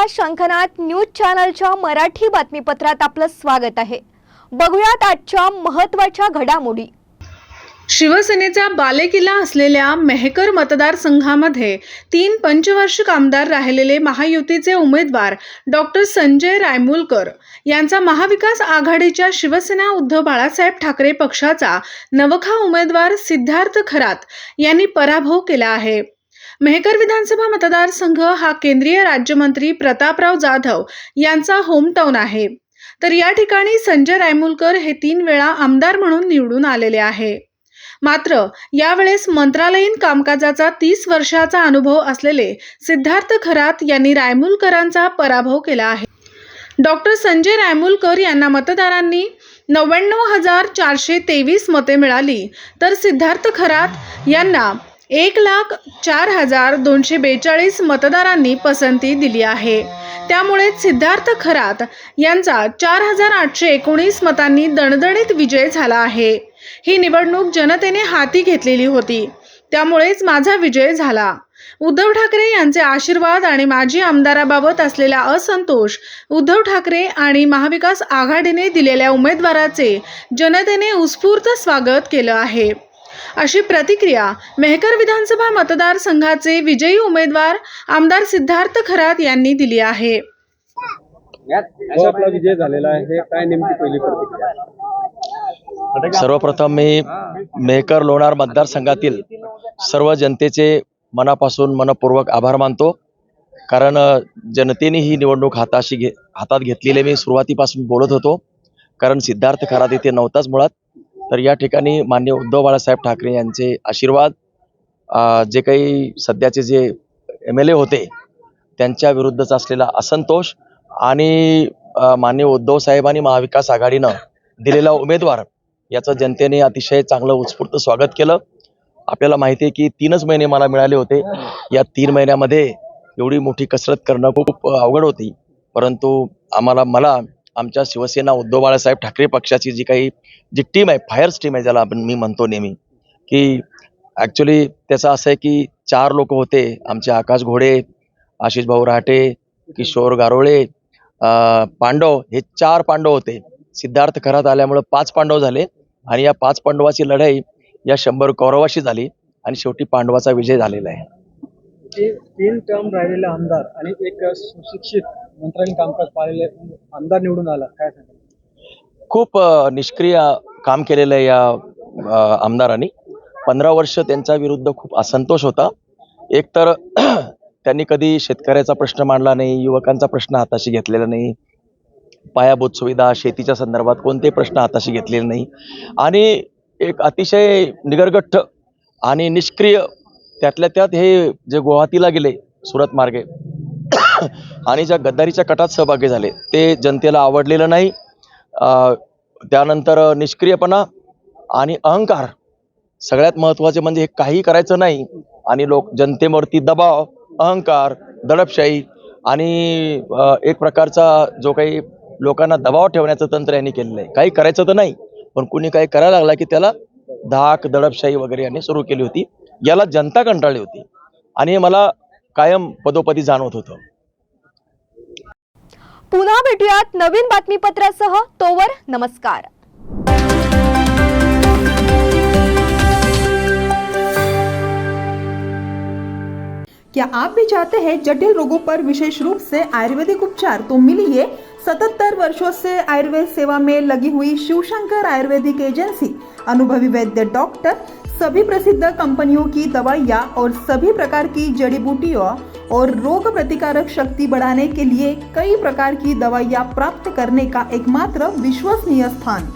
नमस्कार, शंखनाद न्यूज चॅनलच्या मराठी बातमीपत्रात आपलं स्वागत आहे। बघूयात आजच्या महत्त्वाच्या घडामोडी। शिवसेनेचा बालेकिल्ला असलेल्या मेहकर मतदारसंघामध्ये 3 पंचवार्षिक आमदार राहिलेले महायुतीचे उमेदवार डॉक्टर संजय रायमुलकर यांचा महाविकास आघाडीच्या शिवसेना उद्धव बाळासाहेब ठाकरे पक्षाचा नवखा उमेदवार सिद्धार्थ खरात यांनी पराभव केला आहे। मेहकर विधानसभा मतदारसंघ हा केंद्रीय राज्यमंत्री प्रतापराव जाधव यांचा होमटाउन आहे। तर या ठिकाणी संजय रायमुलकर हे 3 वेळा आमदार म्हणून निवडून आलेले आहे। मात्र यावेळेस मंत्रालयीन कामकाजाचा 30 वर्षाचा अनुभव असलेले सिद्धार्थ खरात यांनी रायमुलकरांचा पराभव केला आहे। डॉक्टर संजय रायमुलकर यांना मतदारांनी 99,423 मते मिळाली, तर सिद्धार्थ खरात यांना 1,04,242 मतदारांनी पसंती दिली आहे। त्यामुळे सिद्धार्थ खरात यांचा 4,819 मतांनी दणदणीत विजय झाला आहे। ही निवडणूक जनतेने हाती घेतलेली होती, त्यामुळेच माझा विजय झाला। उद्धव ठाकरे यांचे आशीर्वाद आणि माजी आमदाराबाबत असलेला असंतोष, उद्धव ठाकरे आणि महाविकास आघाडीने दिलेल्या उमेदवाराचे जनतेने उत्स्फूर्त स्वागत केलं आहे, अशी प्रतिक्रिया मेहकर विधानसभा मतदारसंघाचे विजयी उमेदवार आमदार सिद्धार्थ खरात यांनी दिली आहे। आपला विजय झालेला आहे, काय नेमकी पहिली प्रतिक्रिया? सर्वप्रथम मी मेहकर लोणार मतदारसंघातील सर्व जनतेचे मनापासून मनपूर्वक आभार मानतो, कारण जनतेने ही निवडणूक हातात घेतलेली मी सुरुवातीपासून बोलत होतो। कारण सिद्धार्थ खरात इथे नव्हताच मुळात, तर या ठिकाणी माननीय उद्धव बाळासाहेब ठाकरे यांचे आशीर्वाद, जे काही सध्याचे जे MLA होते त्यांच्या विरुद्धचा असलेला असंतोष आणि माननीय उद्धव साहेबांनी महाविकास आघाडीनं दिलेला उमेदवार याचं जनतेने अतिशय चांगलं उत्स्फूर्त स्वागत केलं। आपल्याला माहिती आहे की 3च महिने मला मिळाले होते। या 3 महिन्यामध्ये एवढी मोठी कसरत करणं खूप अवघड होती, परंतु मला आमच्या शिवसेना उद्धव बाळासाहेब ठाकरे पक्षाची जी टीम आहे, फायर्स टीम आहे ज्याला मी म्हणतो नेहमी, की ॲक्च्युली त्याचं असं आहे की 4 लोक होते आमचे, आकाश घोडे, आशिष भाऊ रहाटे, किशोर गारोळे, पांडव, हे 4 पांडव होते। सिद्धार्थ खरात आल्यामुळे 5 पांडव झाले आणि या 5 पांडवाची लढाई या 100 कौरवाशी झाली आणि शेवटी पांडवाचा विजय झालेला आहे। 3 टर्म राहिलेले आमदार आणि एक सुशिक्षित मंत्र्यांनी कामकाज पाहिलेले आमदार निवडून आला, काय सांगाल? खूप निष्क्रिय काम केलेलं आहे या आमदारांनी। 15 वर्ष त्यांच्या विरुद्ध खूप असंतोष होता। एकतर त्यांनी कधी शेतकऱ्याचा प्रश्न मांडला नाही, युवकांचा प्रश्न हाताशी घेतलेला नाही, पायाभूत सुविधा, शेतीच्या संदर्भात कोणते प्रश्न हाताशी घेतलेले नाही, आणि एक अतिशय निगरगठ्ठ आणि निष्क्रिय, त्यातल्या त्यात हे जे गुवाहाटीला गेले सुरत मार्गे आणि ज्या गद्दारीच्या कटात सहभागी झाले ते जनतेला आवडलेलं नाही। त्यानंतर निष्क्रियपणा आणि अहंकार, सगळ्यात महत्त्वाचे म्हणजे हे काही करायचं नाही आणि जनतेवरती दबाव, अहंकार, दडपशाही आणि एक प्रकारचा जो काही लोकांना दबाव ठेवण्याचं तंत्र यांनी केलेलं आहे। काही करायचं तर नाही, पण कुणी काही करायला लागला की त्याला धाक, दडपशाही वगैरे यांनी सुरू केली होती। याला जनता कंटाळली होती आणि हे मला कायम पदोपदी जाणवत होतं। पुन्हा भेटूयात नवीन बातमीपत्रासह, तोवर नमस्कार। क्या आप भी चाहते हैं जटिल रोगों पर विशेष रूप से आयुर्वेदिक उपचार? तो मिलिए 77 वर्षों से आयुर्वेद सेवा में लगी हुई शिवशंकर आयुर्वेदिक एजेंसी। अनुभवी वैद्य डॉक्टर, सभी प्रसिद्ध कंपनियों की दवाइयाँ और सभी प्रकार की जड़ी बूटियों और रोग प्रतिकारक शक्ति बढ़ाने के लिए कई प्रकार की दवाइयाँ प्राप्त करने का एकमात्र विश्वसनीय स्थान।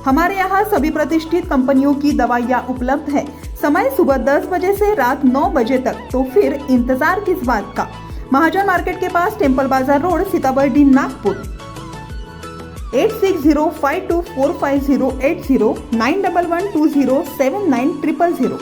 हमारे यहाँ सभी प्रतिष्ठित कंपनियों की दवाइयाँ उपलब्ध है। समय सुबह 10 बजे से रात 9 बजे तक, तो फिर इंतजार किस बात का। महाजन मार्केट के पास, टेम्पल बाजार रोड, सीताबर्डी, नागपुर। 8605245080 9112079000।